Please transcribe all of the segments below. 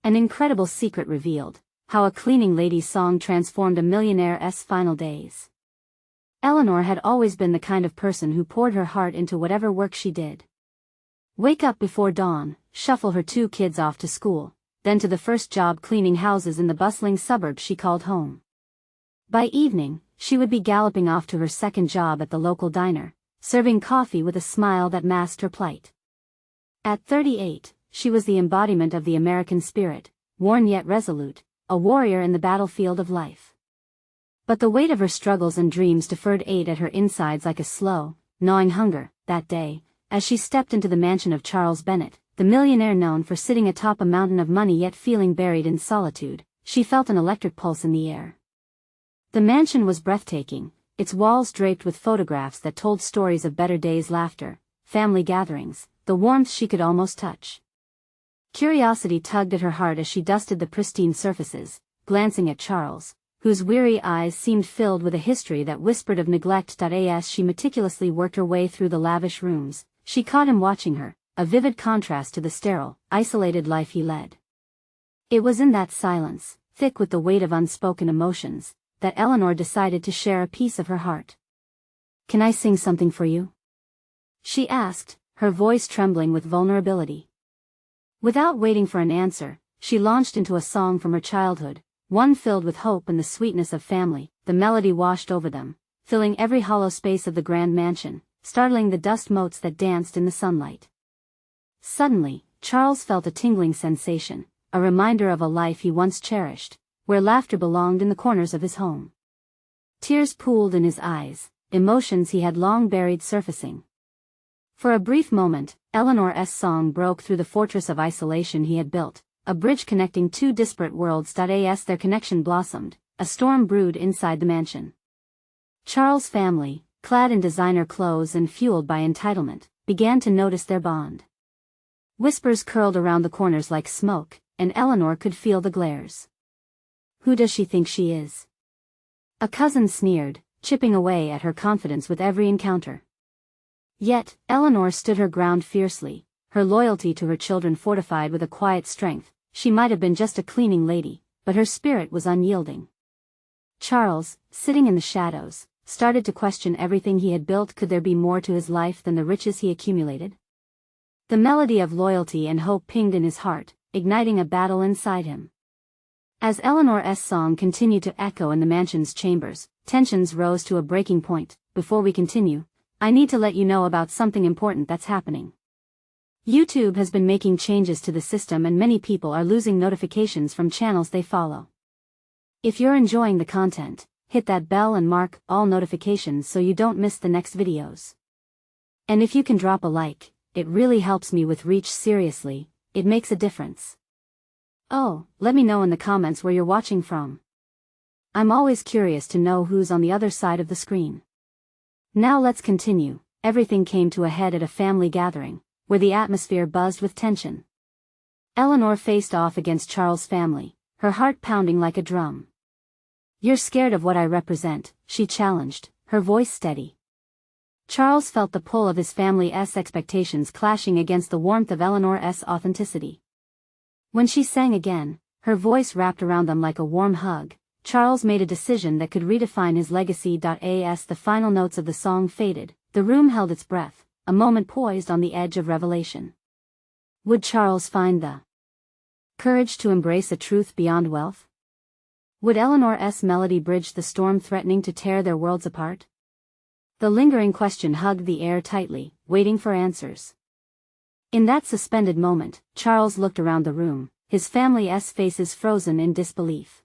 An incredible secret revealed: how a cleaning lady's song transformed a millionaire's final days. Eleanor had always been the kind of person who poured her heart into whatever work she did. Wake up before dawn, shuffle her 2 kids off to school, then to the first job cleaning houses in the bustling suburb she called home. By evening, she would be galloping off to her second job at the local diner, serving coffee with a smile that masked her plight. At 38, she was the embodiment of the American spirit, worn yet resolute, a warrior in the battlefield of life. But the weight of her struggles and dreams deferred ate at her insides like a slow, gnawing hunger, that day, as she stepped into the mansion of Charles Bennett, the millionaire known for sitting atop a mountain of money yet feeling buried in solitude. She felt an electric pulse in the air. The mansion was breathtaking, its walls draped with photographs that told stories of better days, laughter, family gatherings, the warmth she could almost touch. Curiosity tugged at her heart as she dusted the pristine surfaces, glancing at Charles, whose weary eyes seemed filled with a history that whispered of neglect. As she meticulously worked her way through the lavish rooms, she caught him watching her, a vivid contrast to the sterile, isolated life he led. It was in that silence, thick with the weight of unspoken emotions, that Eleanor decided to share a piece of her heart. "Can I sing something for you?" she asked, her voice trembling with vulnerability. Without waiting for an answer, she launched into a song from her childhood, one filled with hope and the sweetness of family. The melody washed over them, filling every hollow space of the grand mansion, startling the dust motes that danced in the sunlight. Suddenly, Charles felt a tingling sensation, a reminder of a life he once cherished, where laughter belonged in the corners of his home. Tears pooled in his eyes, emotions he had long buried surfacing. For a brief moment, Eleanor's song broke through the fortress of isolation he had built, a bridge connecting 2 disparate worlds. As their connection blossomed, a storm brewed inside the mansion. Charles' family, clad in designer clothes and fueled by entitlement, began to notice their bond. Whispers curled around the corners like smoke, and Eleanor could feel the glares. "Who does she think she is?" a cousin sneered, chipping away at her confidence with every encounter. Yet, Eleanor stood her ground fiercely, her loyalty to her children fortified with a quiet strength. She might have been just a cleaning lady, but her spirit was unyielding. Charles, sitting in the shadows, started to question everything he had built. Could there be more to his life than the riches he accumulated? The melody of loyalty and hope pinged in his heart, igniting a battle inside him. As Eleanor's song continued to echo in the mansion's chambers, tensions rose to a breaking point. Before we continue, I need to let you know about something important that's happening. YouTube has been making changes to the system and many people are losing notifications from channels they follow. If you're enjoying the content, hit that bell and mark all notifications so you don't miss the next videos. And if you can drop a like, it really helps me with reach. Seriously, it makes a difference. Oh, let me know in the comments where you're watching from. I'm always curious to know who's on the other side of the screen. Now let's continue. Everything came to a head at a family gathering, where the atmosphere buzzed with tension. Eleanor faced off against Charles' family, her heart pounding like a drum. "You're scared of what I represent," she challenged, her voice steady. Charles felt the pull of his family's expectations clashing against the warmth of Eleanor's authenticity. When she sang again, her voice wrapped around them like a warm hug, Charles made a decision that could redefine his legacy. As the final notes of the song faded, the room held its breath, a moment poised on the edge of revelation. Would Charles find the courage to embrace a truth beyond wealth? Would Eleanor's melody bridge the storm threatening to tear their worlds apart? The lingering question hugged the air tightly, waiting for answers. In that suspended moment, Charles looked around the room, his family's faces frozen in disbelief.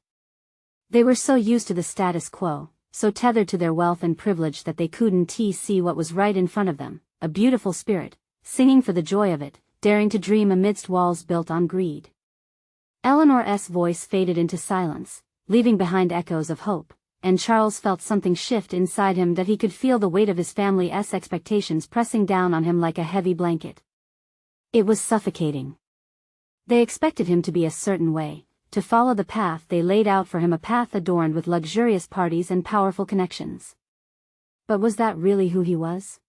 They were so used to the status quo, so tethered to their wealth and privilege that they couldn't see what was right in front of them, a beautiful spirit, singing for the joy of it, daring to dream amidst walls built on greed. Eleanor's voice faded into silence, leaving behind echoes of hope, and Charles felt something shift inside him. That he could feel the weight of his family's expectations pressing down on him like a heavy blanket. It was suffocating. They expected him to be a certain way, to follow the path they laid out for him, a path adorned with luxurious parties and powerful connections. But was that really who he was?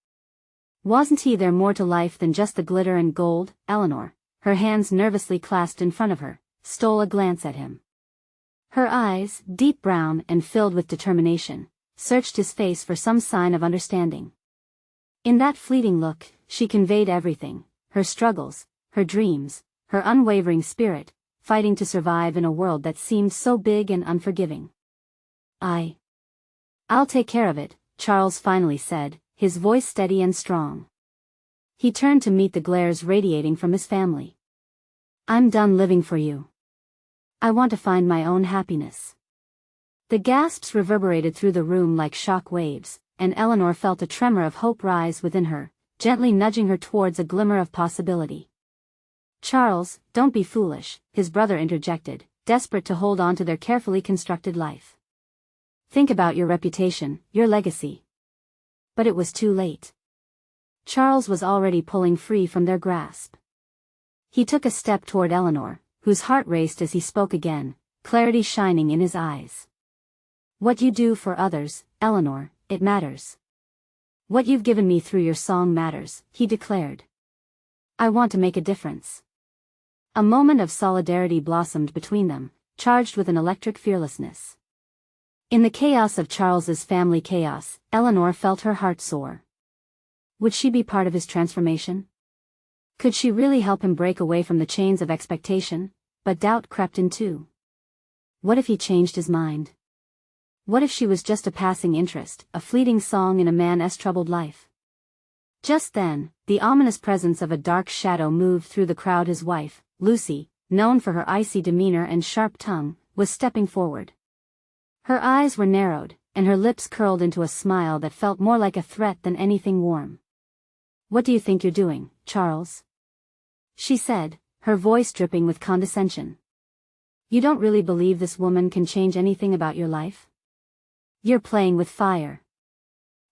Wasn't he there more to life than just the glitter and gold? Eleanor, her hands nervously clasped in front of her, stole a glance at him. Her eyes, deep brown and filled with determination, searched his face for some sign of understanding. In that fleeting look, she conveyed everything: her struggles, her dreams, her unwavering spirit, fighting to survive in a world that seemed so big and unforgiving. I'll take care of it, Charles finally said, his voice steady and strong. He turned to meet the glares radiating from his family. I'm done living for you. I want to find my own happiness. The gasps reverberated through the room like shock waves, and Eleanor felt a tremor of hope rise within her, gently nudging her towards a glimmer of possibility. Charles, don't be foolish, his brother interjected, desperate to hold on to their carefully constructed life. Think about your reputation, your legacy. But it was too late. Charles was already pulling free from their grasp. He took a step toward Eleanor, whose heart raced as he spoke again, clarity shining in his eyes. What you do for others, Eleanor, it matters. What you've given me through your song matters, he declared. I want to make a difference. A moment of solidarity blossomed between them, charged with an electric fearlessness. In the chaos of Charles's family chaos, Eleanor felt her heart soar. Would she be part of his transformation? Could she really help him break away from the chains of expectation? But doubt crept in too. What if he changed his mind? What if she was just a passing interest, a fleeting song in a man's troubled life? Just then, the ominous presence of a dark shadow moved through the crowd. His wife, Lucy, known for her icy demeanor and sharp tongue, was stepping forward. Her eyes were narrowed, and her lips curled into a smile that felt more like a threat than anything warm. What do you think you're doing, Charles? She said, her voice dripping with condescension. You don't really believe this woman can change anything about your life? You're playing with fire.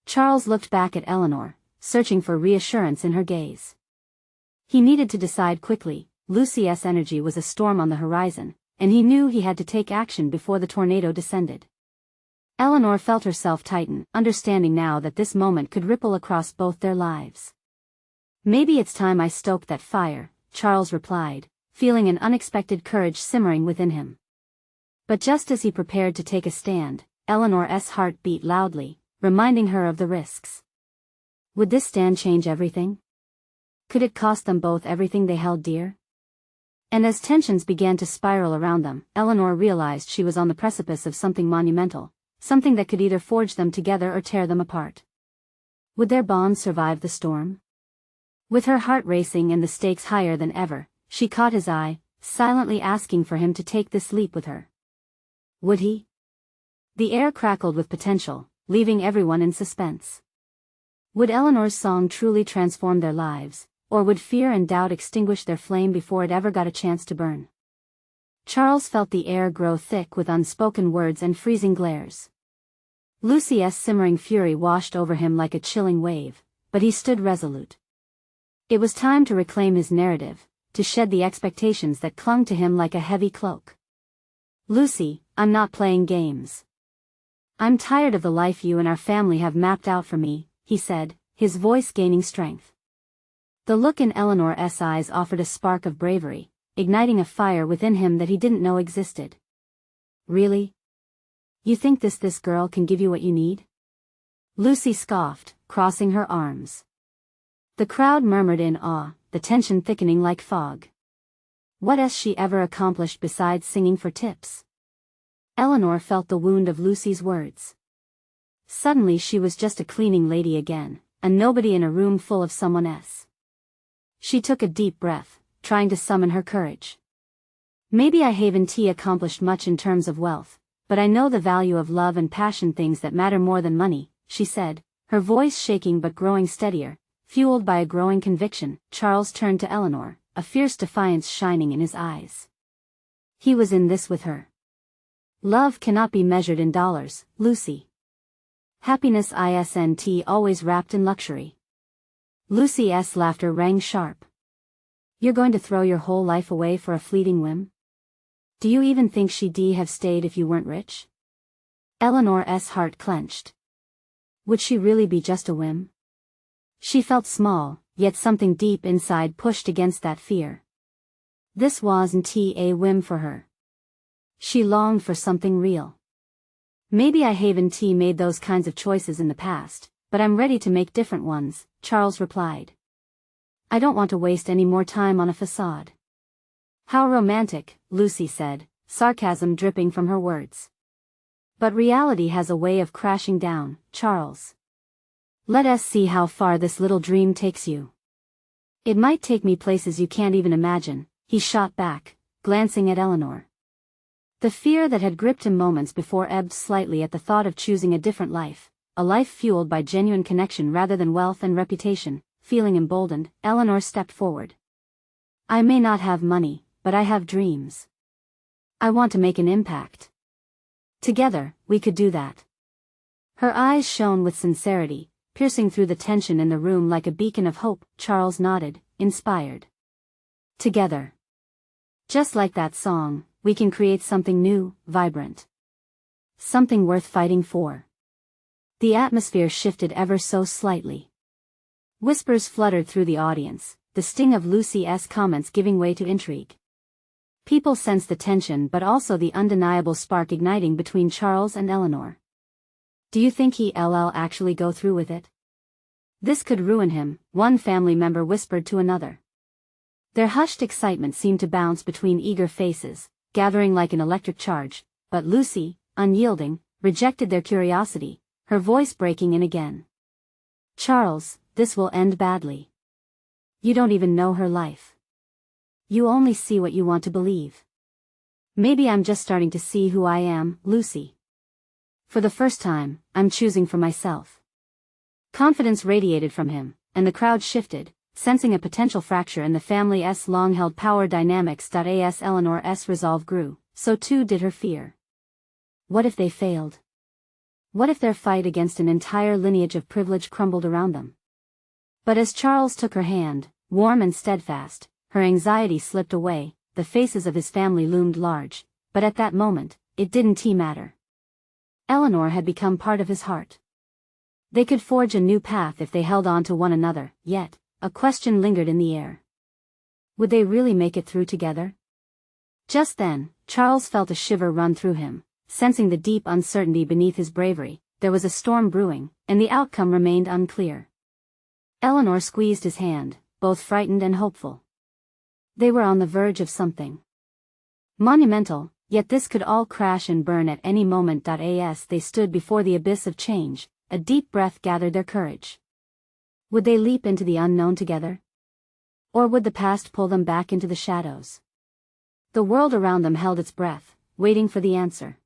Charles looked back at Eleanor, searching for reassurance in her gaze. He needed to decide quickly. Lucy's energy was a storm on the horizon, and he knew he had to take action before the tornado descended. Eleanor felt herself tighten, understanding now that this moment could ripple across both their lives. Maybe it's time I stoked that fire, Charles replied, feeling an unexpected courage simmering within him. But just as he prepared to take a stand, Eleanor's heart beat loudly, reminding her of the risks. Would this stand change everything? Could it cost them both everything they held dear? And as tensions began to spiral around them, Eleanor realized she was on the precipice of something monumental, something that could either forge them together or tear them apart. Would their bond survive the storm? With her heart racing and the stakes higher than ever, she caught his eye, silently asking for him to take this leap with her. Would he? The air crackled with potential, leaving everyone in suspense. Would Eleanor's song truly transform their lives, or would fear and doubt extinguish their flame before it ever got a chance to burn? Charles felt the air grow thick with unspoken words and freezing glares. Lucy's simmering fury washed over him like a chilling wave, but he stood resolute. It was time to reclaim his narrative, to shed the expectations that clung to him like a heavy cloak. Lucy, I'm not playing games. I'm tired of the life you and our family have mapped out for me, he said, his voice gaining strength. The look in Eleanor's eyes offered a spark of bravery, igniting a fire within him that he didn't know existed. Really? You think this girl can give you what you need? Lucy scoffed, crossing her arms. The crowd murmured in awe, the tension thickening like fog. What has she ever accomplished besides singing for tips? Eleanor felt the wound of Lucy's words. Suddenly she was just a cleaning lady again, a nobody in a room full of someone else. She took a deep breath, trying to summon her courage. Maybe I haven't accomplished much in terms of wealth, but I know the value of love and passion, things that matter more than money, she said, her voice shaking but growing steadier, fueled by a growing conviction. Charles turned to Eleanor, a fierce defiance shining in his eyes. He was in this with her. Love cannot be measured in dollars, Lucy. Happiness isn't always wrapped in luxury. Lucy's laughter rang sharp. You're going to throw your whole life away for a fleeting whim? Do you even think she'd have stayed if you weren't rich? Eleanor's heart clenched. Would she really be just a whim? She felt small, yet something deep inside pushed against that fear. This wasn't a whim for her. She longed for something real. Maybe I haven't made those kinds of choices in the past, but I'm ready to make different ones, Charles replied. I don't want to waste any more time on a facade. How romantic, Lucy said, sarcasm dripping from her words. But reality has a way of crashing down, Charles. Let us see how far this little dream takes you. It might take me places you can't even imagine, he shot back, glancing at Eleanor. The fear that had gripped him moments before ebbed slightly at the thought of choosing a different life, a life fueled by genuine connection rather than wealth and reputation. Feeling emboldened, Eleanor stepped forward. I may not have money, but I have dreams. I want to make an impact. Together, we could do that. Her eyes shone with sincerity, piercing through the tension in the room like a beacon of hope. Charles nodded, inspired. Together. Just like that song, we can create something new, vibrant. Something worth fighting for. The atmosphere shifted ever so slightly. Whispers fluttered through the audience, the sting of Lucy's comments giving way to intrigue. People sensed the tension but also the undeniable spark igniting between Charles and Eleanor. Do you think he'll actually go through with it? This could ruin him, one family member whispered to another. Their hushed excitement seemed to bounce between eager faces, gathering like an electric charge, but Lucy, unyielding, rejected their curiosity, her voice breaking in again. Charles, this will end badly. You don't even know her life. You only see what you want to believe. Maybe I'm just starting to see who I am, Lucy. For the first time, I'm choosing for myself. Confidence radiated from him, and the crowd shifted, sensing a potential fracture in the family's long-held power dynamics. As Eleanor's resolve grew, so too did her fear. What if they failed? What if their fight against an entire lineage of privilege crumbled around them? But as Charles took her hand, warm and steadfast, her anxiety slipped away. The faces of his family loomed large, but at that moment, it didn't matter. Eleanor had become part of his heart. They could forge a new path if they held on to one another, yet, a question lingered in the air. Would they really make it through together? Just then, Charles felt a shiver run through him, sensing the deep uncertainty beneath his bravery. There was a storm brewing, and the outcome remained unclear. Eleanor squeezed his hand, both frightened and hopeful. They were on the verge of something monumental, yet this could all crash and burn at any moment. As they stood before the abyss of change, a deep breath gathered their courage. Would they leap into the unknown together? Or would the past pull them back into the shadows? The world around them held its breath, waiting for the answer.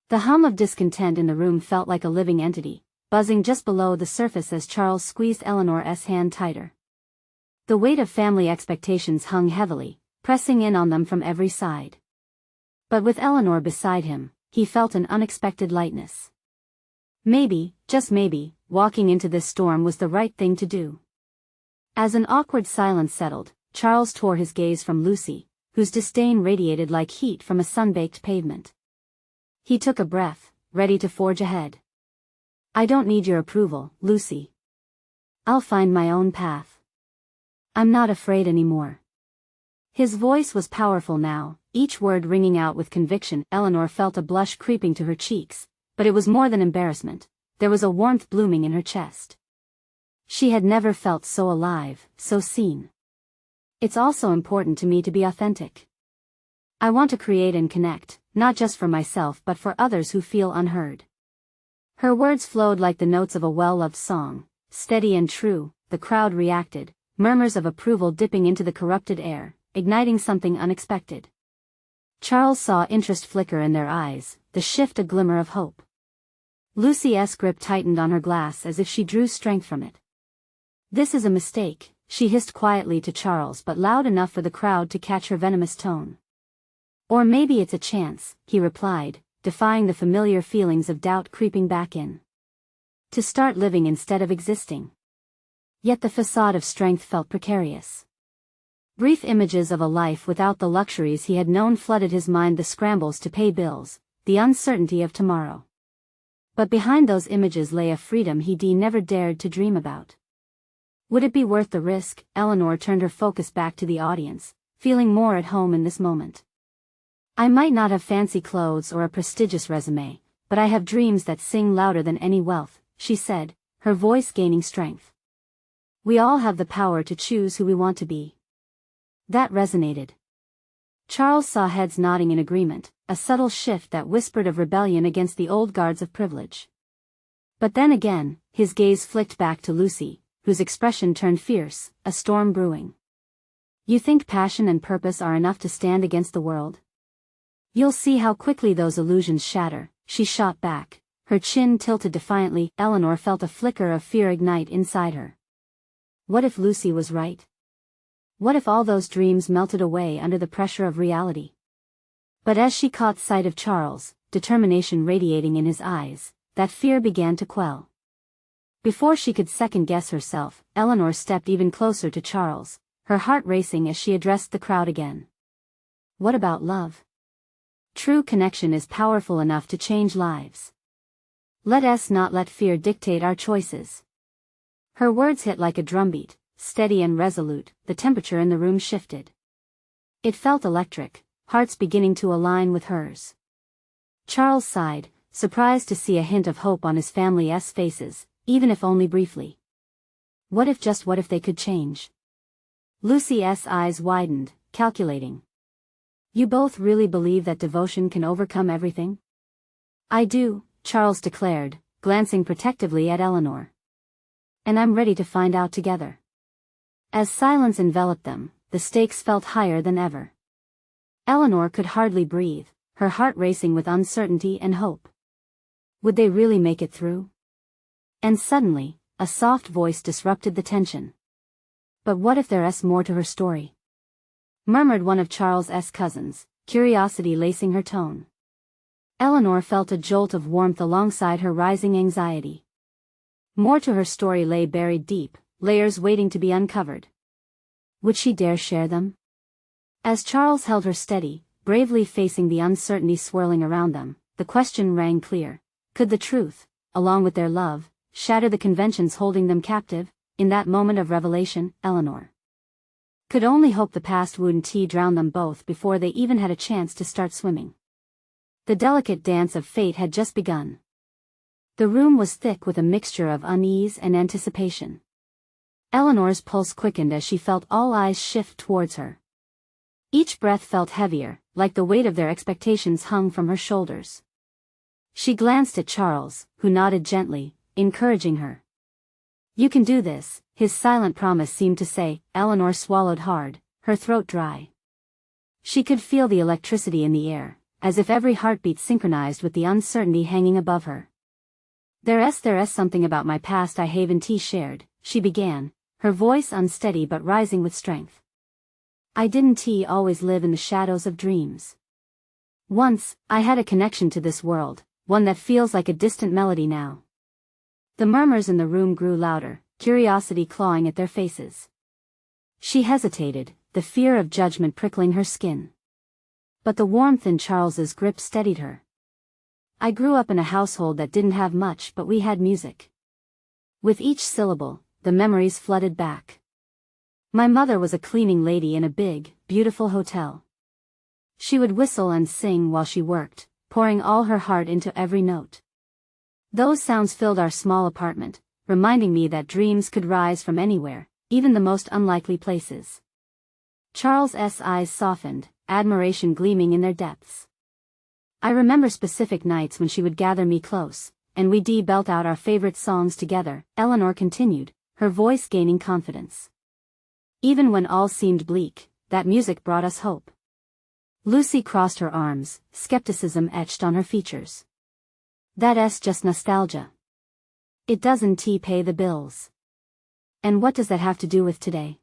The hum of discontent in the room felt like a living entity, buzzing just below the surface as Charles squeezed Eleanor's hand tighter. The weight of family expectations hung heavily, pressing in on them from every side. But with Eleanor beside him, he felt an unexpected lightness. Maybe, just maybe, walking into this storm was the right thing to do. As an awkward silence settled, Charles tore his gaze from Lucy, whose disdain radiated like heat from a sun-baked pavement. He took a breath, ready to forge ahead. I don't need your approval, Lucy. I'll find my own path. I'm not afraid anymore. His voice was powerful now, each word ringing out with conviction. Eleanor felt a blush creeping to her cheeks, but it was more than embarrassment. There was a warmth blooming in her chest. She had never felt so alive, so seen. It's also important to me to be authentic. I want to create and connect, not just for myself but for others who feel unheard. Her words flowed like the notes of a well-loved song, steady and true. The crowd reacted, murmurs of approval dipping into the corrupted air, igniting something unexpected. Charles saw interest flicker in their eyes, the shift a glimmer of hope. Lucy's grip tightened on her glass as if she drew strength from it. This is a mistake, she hissed quietly to Charles but loud enough for the crowd to catch her venomous tone. Or maybe it's a chance, he replied, defying the familiar feelings of doubt creeping back in. To start living instead of existing. Yet the facade of strength felt precarious. Brief images of a life without the luxuries he had known flooded his mind, the scrambles to pay bills, the uncertainty of tomorrow. But behind those images lay a freedom he never dared to dream about. Would it be worth the risk? Eleanor turned her focus back to the audience, feeling more at home in this moment. I might not have fancy clothes or a prestigious resume, but I have dreams that sing louder than any wealth, she said, her voice gaining strength. We all have the power to choose who we want to be. That resonated. Charles saw heads nodding in agreement, a subtle shift that whispered of rebellion against the old guards of privilege. But then again, his gaze flicked back to Lucy, whose expression turned fierce, a storm brewing. You think passion and purpose are enough to stand against the world? You'll see how quickly those illusions shatter, she shot back, her chin tilted defiantly. Eleanor felt a flicker of fear ignite inside her. What if Lucy was right? What if all those dreams melted away under the pressure of reality? But as she caught sight of Charles, determination radiating in his eyes, that fear began to quell. Before she could second-guess herself, Eleanor stepped even closer to Charles, her heart racing as she addressed the crowd again. What about love? True connection is powerful enough to change lives. Let us not let fear dictate our choices. Her words hit like a drumbeat, steady and resolute. The temperature in the room shifted. It felt electric, hearts beginning to align with hers. Charles sighed, surprised to see a hint of hope on his family's faces, even if only briefly. What if they could change? Lucy's eyes widened, calculating. You both really believe that devotion can overcome everything? I do, Charles declared, glancing protectively at Eleanor. And I'm ready to find out together. As silence enveloped them, the stakes felt higher than ever. Eleanor could hardly breathe, her heart racing with uncertainty and hope. Would they really make it through? And suddenly, a soft voice disrupted the tension. But what if there's more to her story? Murmured one of Charles's cousins, curiosity lacing her tone. Eleanor felt a jolt of warmth alongside her rising anxiety. More to her story lay buried deep, layers waiting to be uncovered. Would she dare share them? As Charles held her steady, bravely facing the uncertainty swirling around them, the question rang clear. Could the truth, along with their love, shatter the conventions holding them captive? In that moment of revelation, Eleanor could only hope the past wouldn't drown them both before they even had a chance to start swimming. The delicate dance of fate had just begun. The room was thick with a mixture of unease and anticipation. Eleanor's pulse quickened as she felt all eyes shift towards her. Each breath felt heavier, like the weight of their expectations hung from her shoulders. She glanced at Charles, who nodded gently, encouraging her. You can do this, his silent promise seemed to say. Eleanor swallowed hard, her throat dry. She could feel the electricity in the air, as if every heartbeat synchronized with the uncertainty hanging above her. There's something about my past I haven't shared, she began, her voice unsteady but rising with strength. I didn't always live in the shadows of dreams. Once, I had a connection to this world, one that feels like a distant melody now. The murmurs in the room grew louder, curiosity clawing at their faces. She hesitated, the fear of judgment prickling her skin. But the warmth in Charles's grip steadied her. I grew up in a household that didn't have much, but we had music. With each syllable, the memories flooded back. My mother was a cleaning lady in a big, beautiful hotel. She would whistle and sing while she worked, pouring all her heart into every note. Those sounds filled our small apartment, reminding me that dreams could rise from anywhere, even the most unlikely places. Charles's eyes softened, admiration gleaming in their depths. I remember specific nights when she would gather me close, and we'd belt out our favorite songs together, Eleanor continued, her voice gaining confidence. Even when all seemed bleak, that music brought us hope. Lucy crossed her arms, skepticism etched on her features. That's just nostalgia. It doesn't pay the bills. And what does that have to do with today?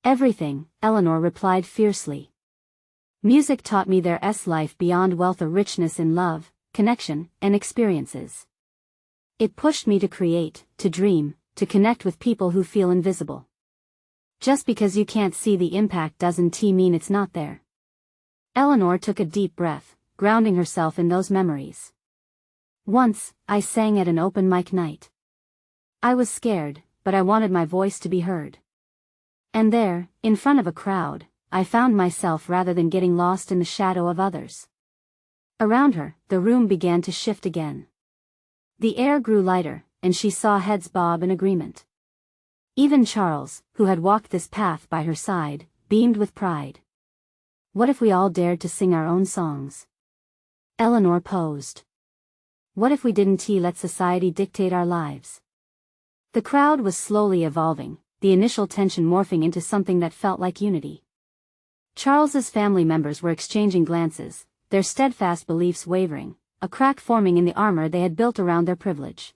Everything, Eleanor replied fiercely. Music taught me there's life beyond wealth, a richness in love, connection, and experiences. It pushed me to create, to dream, to connect with people who feel invisible. Just because you can't see the impact doesn't mean it's not there. Eleanor took a deep breath, grounding herself in those memories. Once, I sang at an open mic night. I was scared, but I wanted my voice to be heard. And there, in front of a crowd, I found myself rather than getting lost in the shadow of others. Around her, the room began to shift again. The air grew lighter, and she saw heads bob in agreement. Even Charles, who had walked this path by her side, beamed with pride. What if we all dared to sing our own songs? Eleanor posed. What if we didn't let society dictate our lives? The crowd was slowly evolving, the initial tension morphing into something that felt like unity. Charles's family members were exchanging glances, their steadfast beliefs wavering, a crack forming in the armor they had built around their privilege.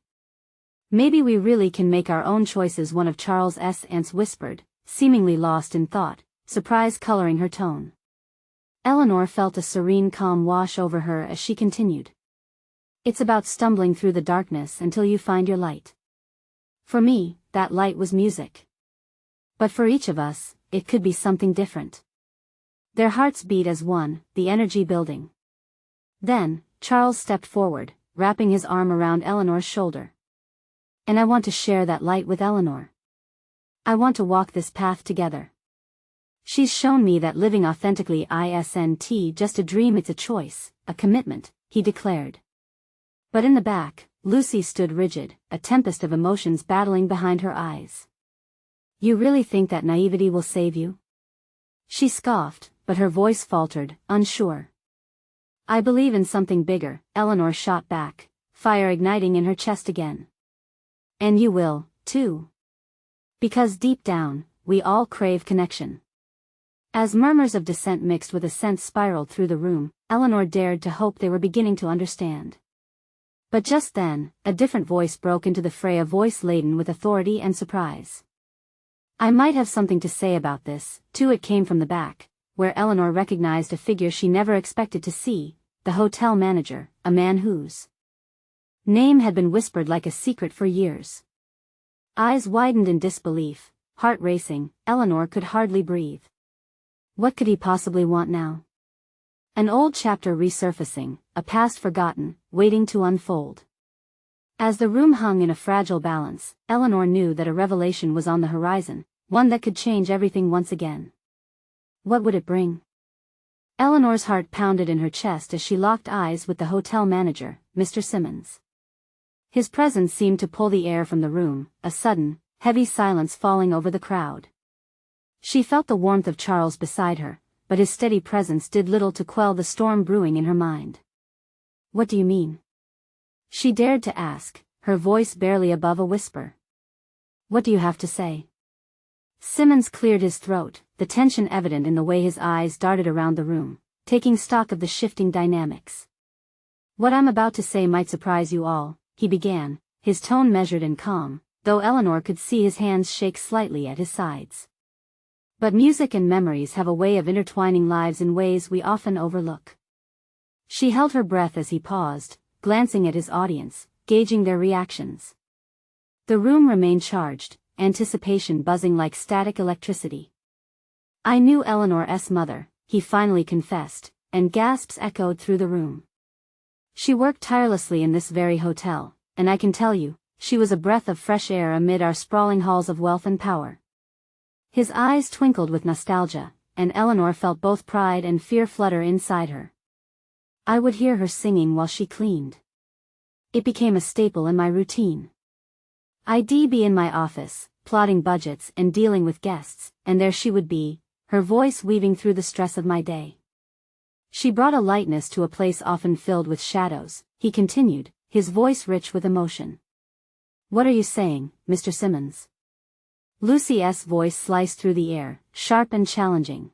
Maybe we really can make our own choices, one of Charles's aunts whispered, seemingly lost in thought, surprise coloring her tone. Eleanor felt a serene calm wash over her as she continued. It's about stumbling through the darkness until you find your light. For me, that light was music. But for each of us, it could be something different. Their hearts beat as one, the energy building. Then, Charles stepped forward, wrapping his arm around Eleanor's shoulder. And I want to share that light with Eleanor. I want to walk this path together. She's shown me that living authentically isn't just a dream, it's a choice, a commitment, he declared. But in the back, Lucy stood rigid, a tempest of emotions battling behind her eyes. You really think that naivety will save you? She scoffed, but her voice faltered, unsure. I believe in something bigger, Eleanor shot back, fire igniting in her chest again. And you will, too. Because deep down, we all crave connection. As murmurs of dissent mixed with assent spiraled through the room, Eleanor dared to hope they were beginning to understand. But just then, a different voice broke into the fray, a voice laden with authority and surprise. I might have something to say about this, too. It came from the back, where Eleanor recognized a figure she never expected to see, the hotel manager, a man whose name had been whispered like a secret for years. Eyes widened in disbelief, heart racing, Eleanor could hardly breathe. What could he possibly want now? An old chapter resurfacing, a past forgotten, waiting to unfold. As the room hung in a fragile balance, Eleanor knew that a revelation was on the horizon, one that could change everything once again. What would it bring? Eleanor's heart pounded in her chest as she locked eyes with the hotel manager, Mr. Simmons. His presence seemed to pull the air from the room, a sudden, heavy silence falling over the crowd. She felt the warmth of Charles beside her, but his steady presence did little to quell the storm brewing in her mind. What do you mean? She dared to ask, her voice barely above a whisper. What do you have to say? Simmons cleared his throat, the tension evident in the way his eyes darted around the room, taking stock of the shifting dynamics. What I'm about to say might surprise you all, he began, his tone measured and calm, though Eleanor could see his hands shake slightly at his sides. But music and memories have a way of intertwining lives in ways we often overlook. She held her breath as he paused, glancing at his audience, gauging their reactions. The room remained charged, anticipation buzzing like static electricity. I knew Eleanor's mother, he finally confessed, and gasps echoed through the room. She worked tirelessly in this very hotel, and I can tell you, she was a breath of fresh air amid our sprawling halls of wealth and power. His eyes twinkled with nostalgia, and Eleanor felt both pride and fear flutter inside her. I would hear her singing while she cleaned. It became a staple in my routine. I'd be in my office, plotting budgets and dealing with guests, and there she would be, her voice weaving through the stress of my day. She brought a lightness to a place often filled with shadows, he continued, his voice rich with emotion. What are you saying, Mr. Simmons? Lucy's voice sliced through the air, sharp and challenging.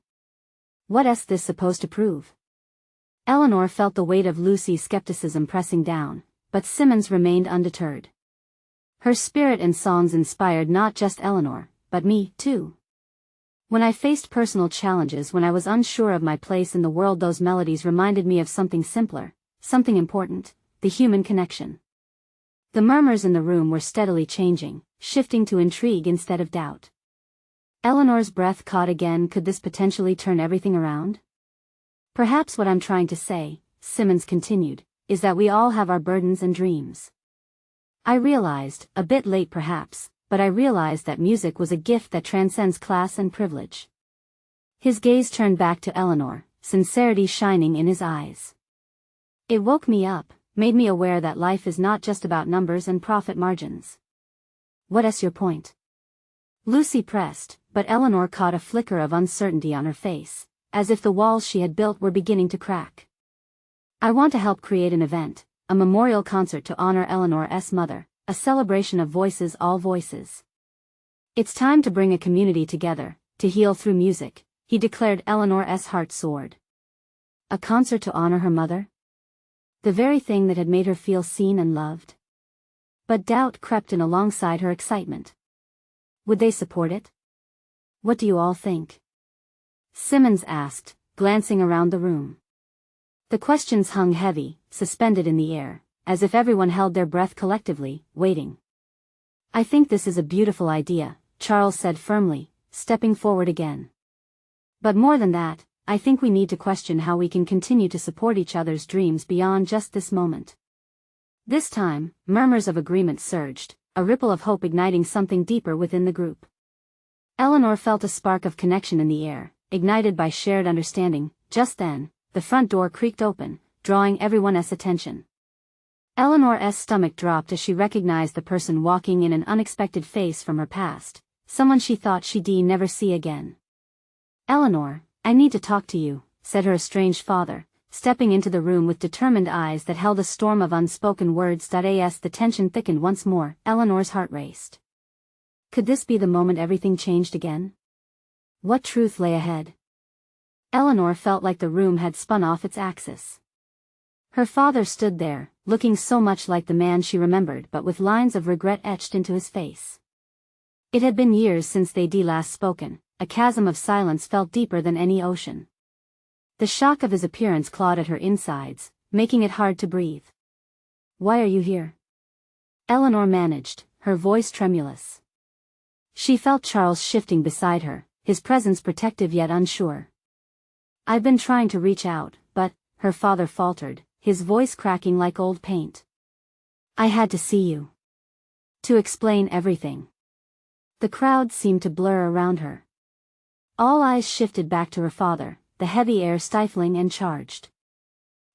What's this supposed to prove? Eleanor felt the weight of Lucy's skepticism pressing down, but Simmons remained undeterred. Her spirit and songs inspired not just Eleanor, but me, too. When I faced personal challenges, when I was unsure of my place in the world, those melodies reminded me of something simpler, something important, the human connection. The murmurs in the room were steadily changing, shifting to intrigue instead of doubt. Eleanor's breath caught again. Could this potentially turn everything around? Perhaps what I'm trying to say, Simmons continued, is that we all have our burdens and dreams. I realized, a bit late perhaps, but I realized that music was a gift that transcends class and privilege. His gaze turned back to Eleanor, sincerity shining in his eyes. It woke me up, made me aware that life is not just about numbers and profit margins. What's your point? Lucy pressed, but Eleanor caught a flicker of uncertainty on her face, as if the walls she had built were beginning to crack. I want to help create an event, a memorial concert to honor Eleanor's mother, a celebration of voices, all voices. It's time to bring a community together, to heal through music, he declared. Eleanor's heart soared. A concert to honor her mother? The very thing that had made her feel seen and loved. But doubt crept in alongside her excitement. Would they support it? What do you all think? Simmons asked, glancing around the room. The questions hung heavy, suspended in the air, as if everyone held their breath collectively, waiting. I think this is a beautiful idea, Charles said firmly, stepping forward again. But more than that, I think we need to question how we can continue to support each other's dreams beyond just this moment. This time, murmurs of agreement surged, a ripple of hope igniting something deeper within the group. Eleanor felt a spark of connection in the air, ignited by shared understanding. Just then, the front door creaked open, drawing everyone's attention. Eleanor's stomach dropped as she recognized the person walking in, an unexpected face from her past, someone she thought she'd never see again. Eleanor, I need to talk to you, said her estranged father, stepping into the room with determined eyes that held a storm of unspoken words. As the tension thickened once more, Eleanor's heart raced. Could this be the moment everything changed again? What truth lay ahead? Eleanor felt like the room had spun off its axis. Her father stood there, looking so much like the man she remembered, but with lines of regret etched into his face. It had been years since they'd last spoken. A chasm of silence felt deeper than any ocean. The shock of his appearance clawed at her insides, making it hard to breathe. Why are you here? Eleanor managed, her voice tremulous. She felt Charles shifting beside her, his presence protective yet unsure. I've been trying to reach out, but, her father faltered, his voice cracking like old paint. I had to see you. To explain everything. The crowd seemed to blur around her. All eyes shifted back to her father, the heavy air stifling and charged.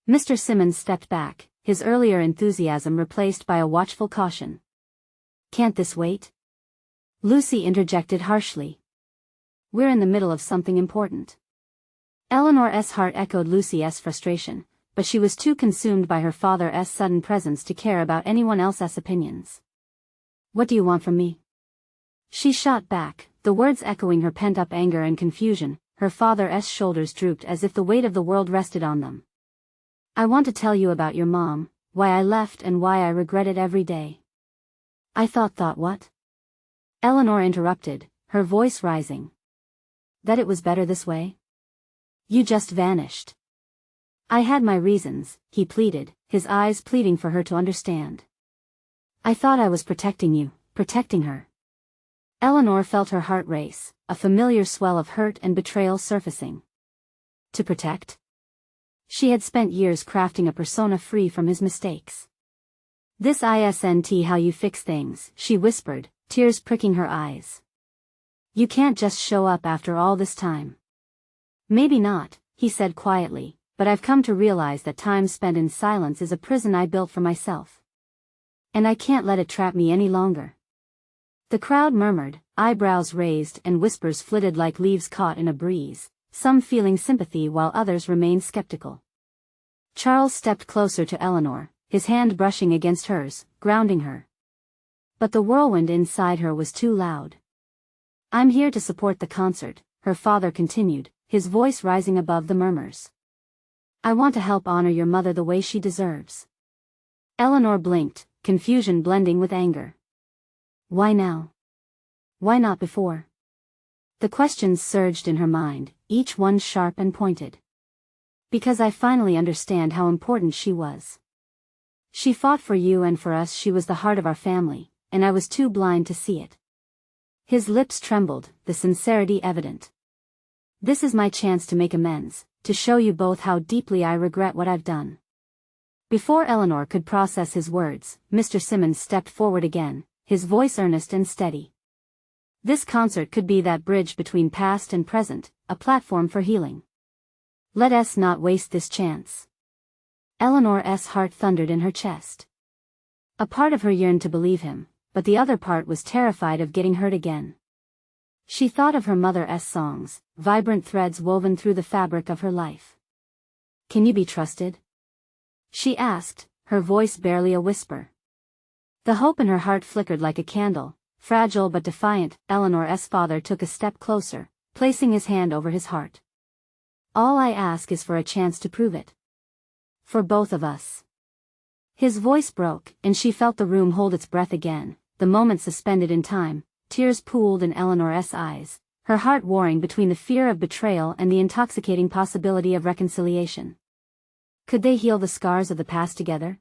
Mr. Simmons stepped back, his earlier enthusiasm replaced by a watchful caution. Can't this wait? Lucy interjected harshly. We're in the middle of something important. Eleanor's heart echoed Lucy's frustration, but she was too consumed by her father's sudden presence to care about anyone else's opinions. What do you want from me? She shot back, the words echoing her pent-up anger and confusion. Her father's shoulders drooped as if the weight of the world rested on them. I want to tell you about your mom, why I left and why I regret it every day. I thought what? Eleanor interrupted, her voice rising. That it was better this way? You just vanished. I had my reasons, he pleaded, his eyes pleading for her to understand. I thought I was protecting you, protecting her. Eleanor felt her heart race, a familiar swell of hurt and betrayal surfacing. To protect? She had spent years crafting a persona free from his mistakes. This isn't how you fix things, she whispered, tears pricking her eyes. You can't just show up after all this time. Maybe not, he said quietly, but I've come to realize that time spent in silence is a prison I built for myself. And I can't let it trap me any longer. The crowd murmured, eyebrows raised, and whispers flitted like leaves caught in a breeze, some feeling sympathy while others remained skeptical. Charles stepped closer to Eleanor, his hand brushing against hers, grounding her. But the whirlwind inside her was too loud. I'm here to support the concert, her father continued, his voice rising above the murmurs. I want to help honor your mother the way she deserves. Eleanor blinked, confusion blending with anger. Why now? Why not before? The questions surged in her mind, each one sharp and pointed. Because I finally understand how important she was. She fought for you and for us. She was the heart of our family, and I was too blind to see it. His lips trembled, the sincerity evident. This is my chance to make amends, to show you both how deeply I regret what I've done. Before Eleanor could process his words, Mr. Simmons stepped forward again, his voice earnest and steady. This concert could be that bridge between past and present, a platform for healing. Let us not waste this chance. Eleanor's heart thundered in her chest. A part of her yearned to believe him, but the other part was terrified of getting hurt again. She thought of her mother's songs, vibrant threads woven through the fabric of her life. Can you be trusted? She asked, her voice barely a whisper. The hope in her heart flickered like a candle, fragile but defiant. Eleanor's father took a step closer, placing his hand over his heart. All I ask is for a chance to prove it. For both of us. His voice broke, and she felt the room hold its breath again, the moment suspended in time. Tears pooled in Eleanor's eyes, her heart warring between the fear of betrayal and the intoxicating possibility of reconciliation. Could they heal the scars of the past together?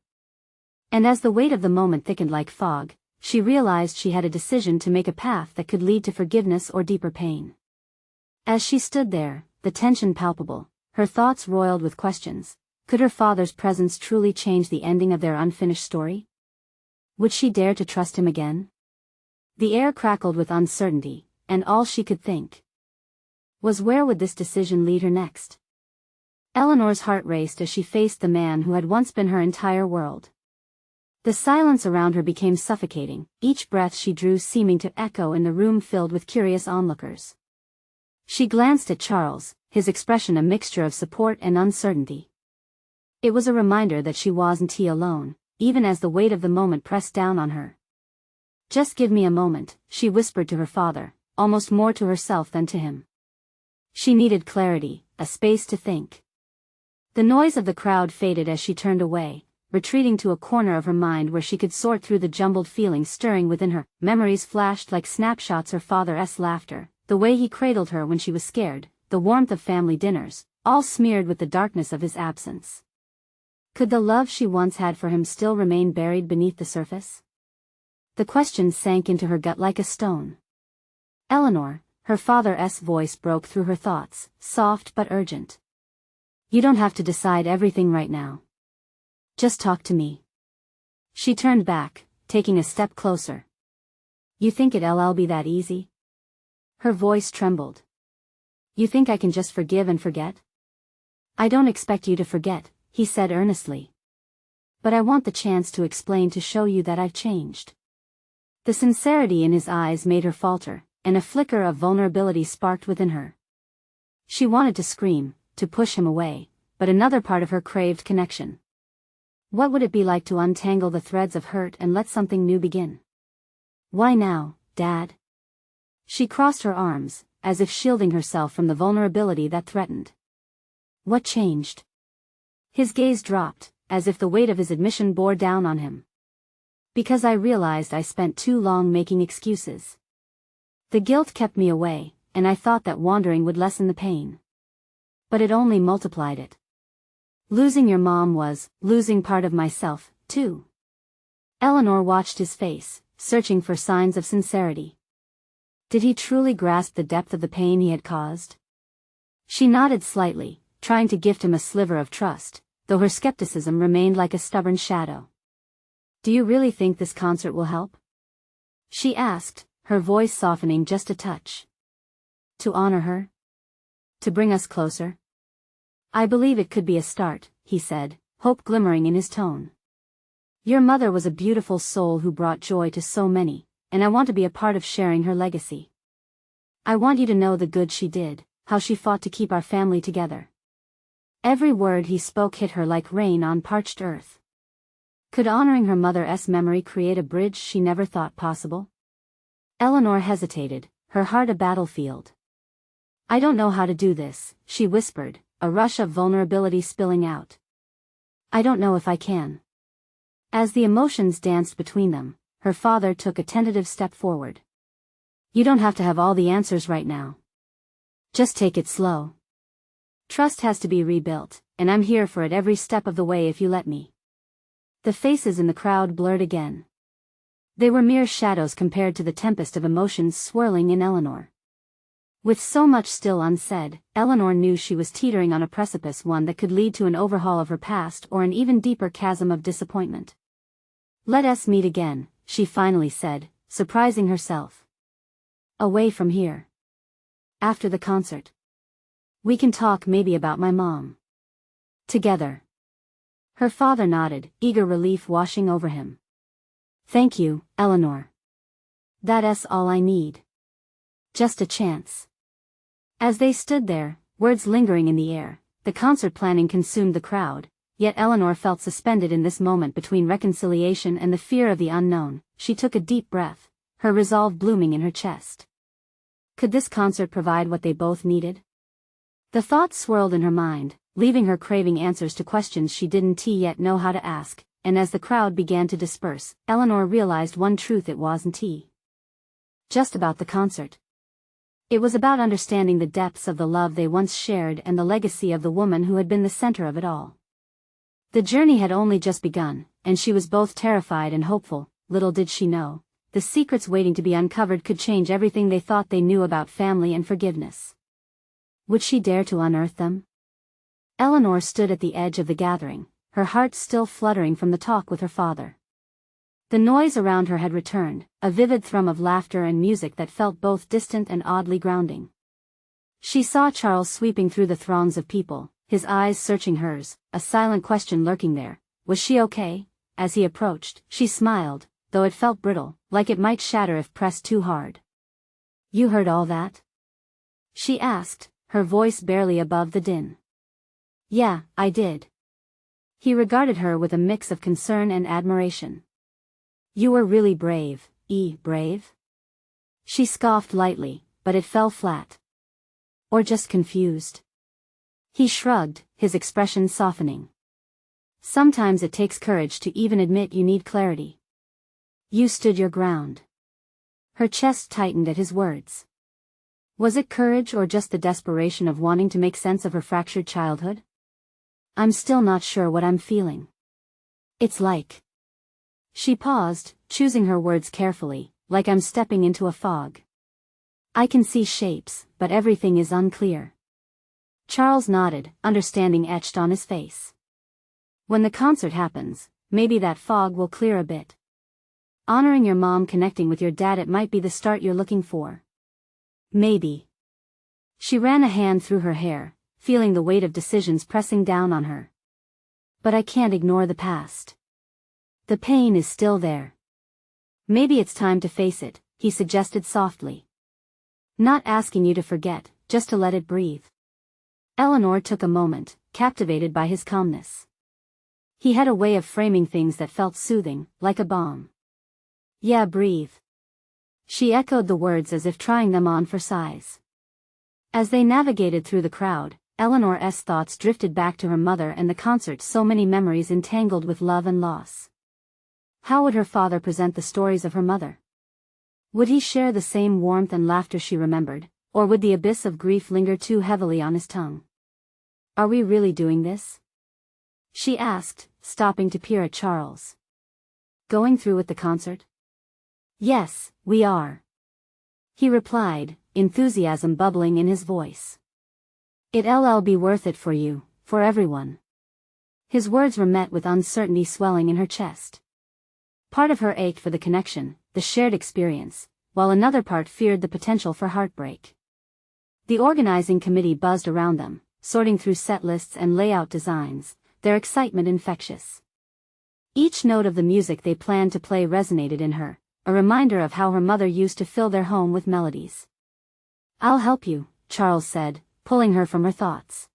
And as the weight of the moment thickened like fog, she realized she had a decision to make, a path that could lead to forgiveness or deeper pain. As she stood there, the tension palpable, her thoughts roiled with questions. Could her father's presence truly change the ending of their unfinished story? Would she dare to trust him again? The air crackled with uncertainty, and all she could think was, where would this decision lead her next? Eleanor's heart raced as she faced the man who had once been her entire world. The silence around her became suffocating, each breath she drew seeming to echo in the room filled with curious onlookers. She glanced at Charles, his expression a mixture of support and uncertainty. It was a reminder that she wasn't alone, even as the weight of the moment pressed down on her. Just give me a moment, she whispered to her father, almost more to herself than to him. She needed clarity, a space to think. The noise of the crowd faded as she turned away, retreating to a corner of her mind where she could sort through the jumbled feelings stirring within her. Memories flashed like snapshots: her father's laughter, the way he cradled her when she was scared, the warmth of family dinners, all smeared with the darkness of his absence. Could the love she once had for him still remain buried beneath the surface? The question sank into her gut like a stone. Eleanor, her father's voice broke through her thoughts, soft but urgent. You don't have to decide everything right now. Just talk to me. She turned back, taking a step closer. You think it'll be that easy? Her voice trembled. You think I can just forgive and forget? I don't expect you to forget, he said earnestly. But I want the chance to explain, to show you that I've changed. The sincerity in his eyes made her falter, and a flicker of vulnerability sparked within her. She wanted to scream, to push him away, but another part of her craved connection. What would it be like to untangle the threads of hurt and let something new begin? Why now, Dad? She crossed her arms, as if shielding herself from the vulnerability that threatened. What changed? His gaze dropped, as if the weight of his admission bore down on him. Because I realized I spent too long making excuses. The guilt kept me away, and I thought that wandering would lessen the pain. But it only multiplied it. Losing your mom was losing part of myself, too. Eleanor watched his face, searching for signs of sincerity. Did he truly grasp the depth of the pain he had caused? She nodded slightly, trying to gift him a sliver of trust, though her skepticism remained like a stubborn shadow. Do you really think this concert will help? She asked, her voice softening just a touch. To honor her? To bring us closer? I believe it could be a start, he said, hope glimmering in his tone. Your mother was a beautiful soul who brought joy to so many, and I want to be a part of sharing her legacy. I want you to know the good she did, how she fought to keep our family together. Every word he spoke hit her like rain on parched earth. Could honoring her mother's memory create a bridge she never thought possible? Eleanor hesitated, her heart a battlefield. I don't know how to do this, she whispered, a rush of vulnerability spilling out. I don't know if I can. As the emotions danced between them, her father took a tentative step forward. You don't have to have all the answers right now. Just take it slow. Trust has to be rebuilt, and I'm here for it every step of the way if you let me. The faces in the crowd blurred again. They were mere shadows compared to the tempest of emotions swirling in Eleanor. With so much still unsaid, Eleanor knew she was teetering on a precipice, one that could lead to an overhaul of her past or an even deeper chasm of disappointment. Let us meet again, she finally said, surprising herself. Away from here. After the concert. We can talk maybe about my mom. Together. Her father nodded, eager relief washing over him. Thank you, Eleanor. That's all I need. Just a chance. As they stood there, words lingering in the air, the concert planning consumed the crowd, yet Eleanor felt suspended in this moment between reconciliation and the fear of the unknown. She took a deep breath, her resolve blooming in her chest. Could this concert provide what they both needed? The thought swirled in her mind, leaving her craving answers to questions she didn't yet know how to ask, and as the crowd began to disperse, Eleanor realized one truth: it wasn't just about the concert. It was about understanding the depths of the love they once shared and the legacy of the woman who had been the center of it all. The journey had only just begun, and she was both terrified and hopeful. Little did she know, the secrets waiting to be uncovered could change everything they thought they knew about family and forgiveness. Would she dare to unearth them? Eleanor stood at the edge of the gathering, her heart still fluttering from the talk with her father. The noise around her had returned, a vivid thrum of laughter and music that felt both distant and oddly grounding. She saw Charles sweeping through the throngs of people, his eyes searching hers, a silent question lurking there. Was she okay? As he approached, she smiled, though it felt brittle, like it might shatter if pressed too hard. You heard all that? She asked, her voice barely above the din. Yeah, I did. He regarded her with a mix of concern and admiration. You were really brave, brave? She scoffed lightly, but it fell flat. Or just confused? He shrugged, his expression softening. Sometimes it takes courage to even admit you need clarity. You stood your ground. Her chest tightened at his words. Was it courage or just the desperation of wanting to make sense of her fractured childhood? I'm still not sure what I'm feeling. It's like... She paused, choosing her words carefully, like I'm stepping into a fog. I can see shapes, but everything is unclear. Charles nodded, understanding etched on his face. When the concert happens, maybe that fog will clear a bit. Honoring your mom, connecting with your dad, it might be the start you're looking for. Maybe. She ran a hand through her hair, feeling the weight of decisions pressing down on her. But I can't ignore the past. The pain is still there. Maybe it's time to face it, he suggested softly. Not asking you to forget, just to let it breathe. Eleanor took a moment, captivated by his calmness. He had a way of framing things that felt soothing, like a balm. Yeah, breathe. She echoed the words as if trying them on for size. As they navigated through the crowd, Eleanor's thoughts drifted back to her mother and the concert, so many memories entangled with love and loss. How would her father present the stories of her mother? Would he share the same warmth and laughter she remembered, or would the abyss of grief linger too heavily on his tongue? Are we really doing this? She asked, stopping to peer at Charles. Going through with the concert? Yes, we are. He replied, enthusiasm bubbling in his voice. It'll be worth it for you, for everyone. His words were met with uncertainty swelling in her chest. Part of her ached for the connection, the shared experience, while another part feared the potential for heartbreak. The organizing committee buzzed around them, sorting through set lists and layout designs, their excitement infectious. Each note of the music they planned to play resonated in her, a reminder of how her mother used to fill their home with melodies. I'll help you, Charles said, pulling her from her thoughts.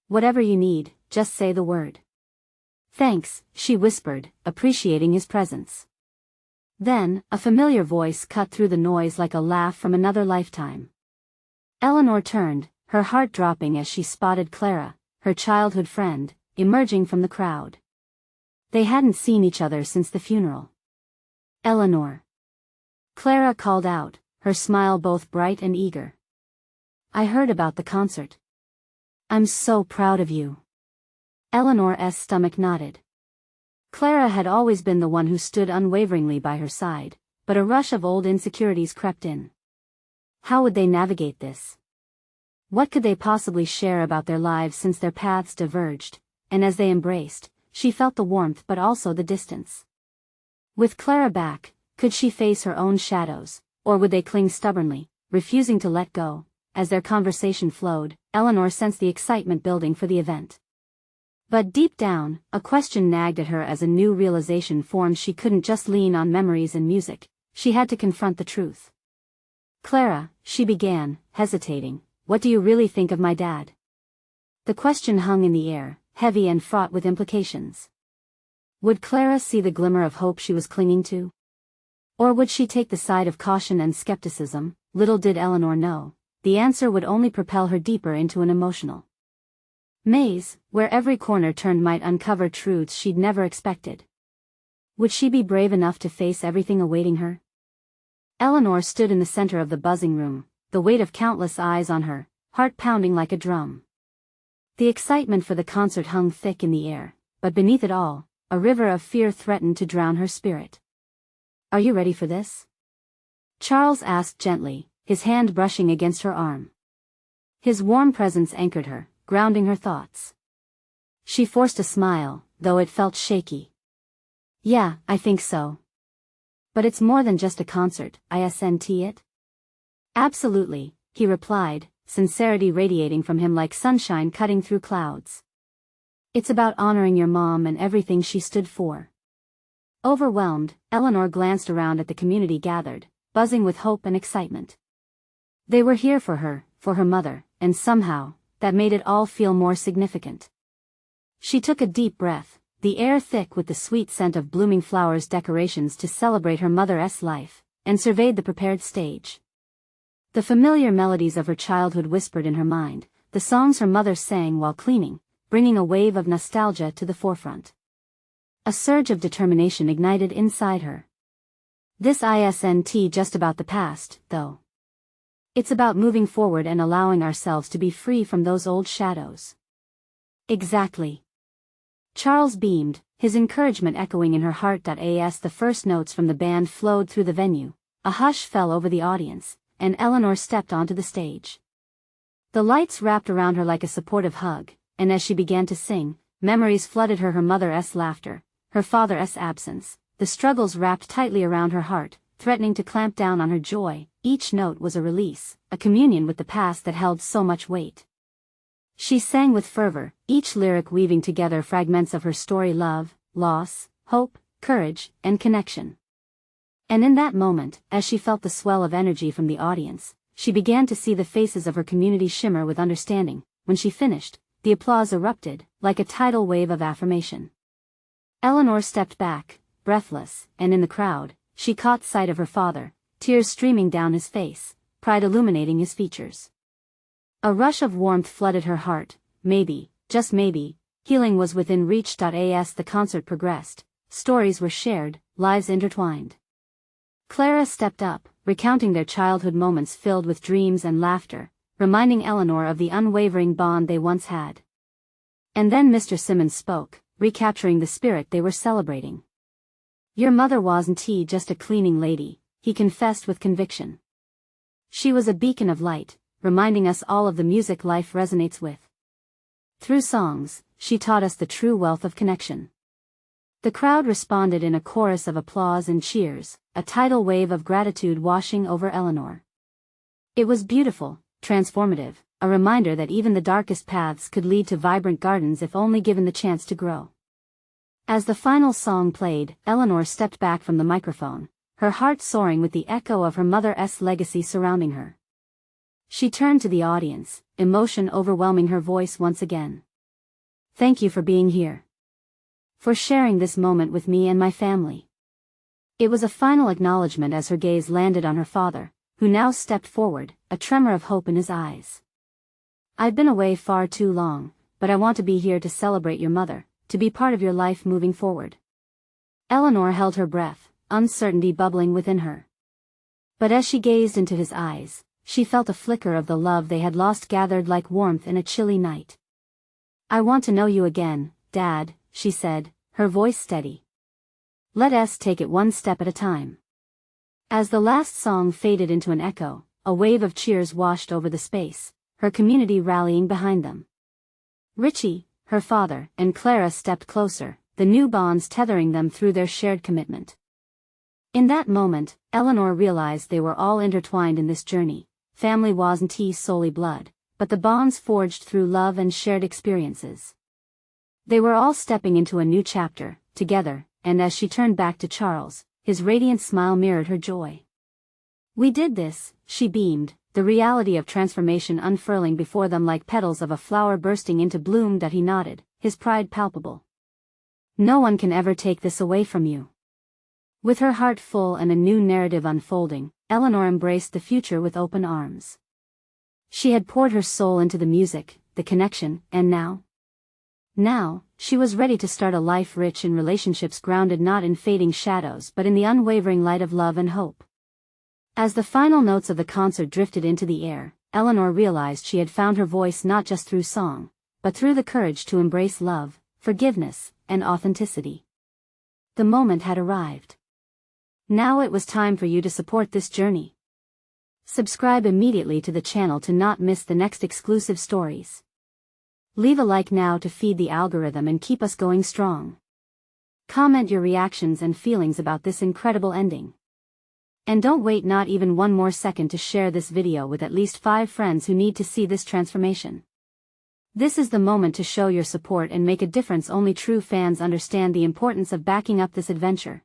Whatever you need, just say the word. Thanks, she whispered, appreciating his presence. Then, a familiar voice cut through the noise like a laugh from another lifetime. Eleanor turned, her heart dropping as she spotted Clara, her childhood friend, emerging from the crowd. They hadn't seen each other since the funeral. Eleanor. Clara called out, her smile both bright and eager. I heard about the concert. I'm so proud of you. Eleanor's stomach nodded. Clara had always been the one who stood unwaveringly by her side, but a rush of old insecurities crept in. How would they navigate this? What could they possibly share about their lives since their paths diverged? And as they embraced, she felt the warmth but also the distance. With Clara back, could she face her own shadows, or would they cling stubbornly, refusing to let go? As their conversation flowed, Eleanor sensed the excitement building for the event. But deep down, a question nagged at her as a new realization formed. She couldn't just lean on memories and music, she had to confront the truth. "Clara," she began, hesitating, "what do you really think of my dad?" The question hung in the air, heavy and fraught with implications. Would Clara see the glimmer of hope she was clinging to? Or would she take the side of caution and skepticism? Little did Eleanor know, the answer would only propel her deeper into an emotional maze, where every corner turned might uncover truths she'd never expected. Would she be brave enough to face everything awaiting her? Eleanor stood in the center of the buzzing room, the weight of countless eyes on her, heart pounding like a drum. The excitement for the concert hung thick in the air, but beneath it all, a river of fear threatened to drown her spirit. "Are you ready for this?" Charles asked gently, his hand brushing against her arm. His warm presence anchored her, grounding her thoughts. She forced a smile, though it felt shaky. "Yeah, I think so. But it's more than just a concert, isn't it?" "Absolutely," he replied, sincerity radiating from him like sunshine cutting through clouds. "It's about honoring your mom and everything she stood for." Overwhelmed, Eleanor glanced around at the community gathered, buzzing with hope and excitement. They were here for her mother, and somehow, that made it all feel more significant. She took a deep breath, the air thick with the sweet scent of blooming flowers, decorations to celebrate her mother's life, and surveyed the prepared stage. The familiar melodies of her childhood whispered in her mind, the songs her mother sang while cleaning, bringing a wave of nostalgia to the forefront. A surge of determination ignited inside her. This isn't just about the past, though. It's about moving forward and allowing ourselves to be free from those old shadows. Exactly. Charles beamed, his encouragement echoing in her heart. As the first notes from the band flowed through the venue, a hush fell over the audience, and Eleanor stepped onto the stage. The lights wrapped around her like a supportive hug, and as she began to sing, memories flooded her. Her mother's laughter, her father's absence, the struggles wrapped tightly around her heart, threatening to clamp down on her joy. Each note was a release, a communion with the past that held so much weight. She sang with fervor, each lyric weaving together fragments of her story: love, loss, hope, courage, and connection. And in that moment, as she felt the swell of energy from the audience, she began to see the faces of her community shimmer with understanding. When she finished, the applause erupted, like a tidal wave of affirmation. Eleanor stepped back, breathless, and in the crowd, she caught sight of her father, tears streaming down his face, pride illuminating his features. A rush of warmth flooded her heart. Maybe, just maybe, healing was within reach. As the concert progressed, stories were shared, lives intertwined. Clara stepped up, recounting their childhood moments filled with dreams and laughter, reminding Eleanor of the unwavering bond they once had. And then Mr. Simmons spoke, recapturing the spirit they were celebrating. "Your mother wasn't just a cleaning lady," he confessed with conviction. "She was a beacon of light, reminding us all of the music life resonates with. Through songs, she taught us the true wealth of connection." The crowd responded in a chorus of applause and cheers, a tidal wave of gratitude washing over Eleanor. It was beautiful, transformative, a reminder that even the darkest paths could lead to vibrant gardens if only given the chance to grow. As the final song played, Eleanor stepped back from the microphone, her heart soaring with the echo of her mother's legacy surrounding her. She turned to the audience, emotion overwhelming her voice once again. "Thank you for being here. For sharing this moment with me and my family." It was a final acknowledgement as her gaze landed on her father, who now stepped forward, a tremor of hope in his eyes. "I've been away far too long, but I want to be here to celebrate your mother, to be part of your life moving forward." Eleanor held her breath, uncertainty bubbling within her. But as she gazed into his eyes, she felt a flicker of the love they had lost gathered like warmth in a chilly night. "I want to know you again, Dad," she said, her voice steady. "Let us take it one step at a time." As the last song faded into an echo, a wave of cheers washed over the space, her community rallying behind them. Richie, her father, and Clara stepped closer, the new bonds tethering them through their shared commitment. In that moment, Eleanor realized they were all intertwined in this journey. Family wasn't solely blood, but the bonds forged through love and shared experiences. They were all stepping into a new chapter, together, and as she turned back to Charles, his radiant smile mirrored her joy. "We did this," she beamed, the reality of transformation unfurling before them like petals of a flower bursting into bloom. That he nodded, his pride palpable. "No one can ever take this away from you." With her heart full and a new narrative unfolding, Eleanor embraced the future with open arms. She had poured her soul into the music, the connection, and now, she was ready to start a life rich in relationships grounded not in fading shadows but in the unwavering light of love and hope. As the final notes of the concert drifted into the air, Eleanor realized she had found her voice not just through song, but through the courage to embrace love, forgiveness, and authenticity. The moment had arrived. Now it was time for you to support this journey. Subscribe immediately to the channel to not miss the next exclusive stories. Leave a like now to feed the algorithm and keep us going strong. Comment your reactions and feelings about this incredible ending. And don't wait not even one more second to share this video with at least 5 friends who need to see this transformation. This is the moment to show your support and make a difference. Only true fans understand the importance of backing up this adventure.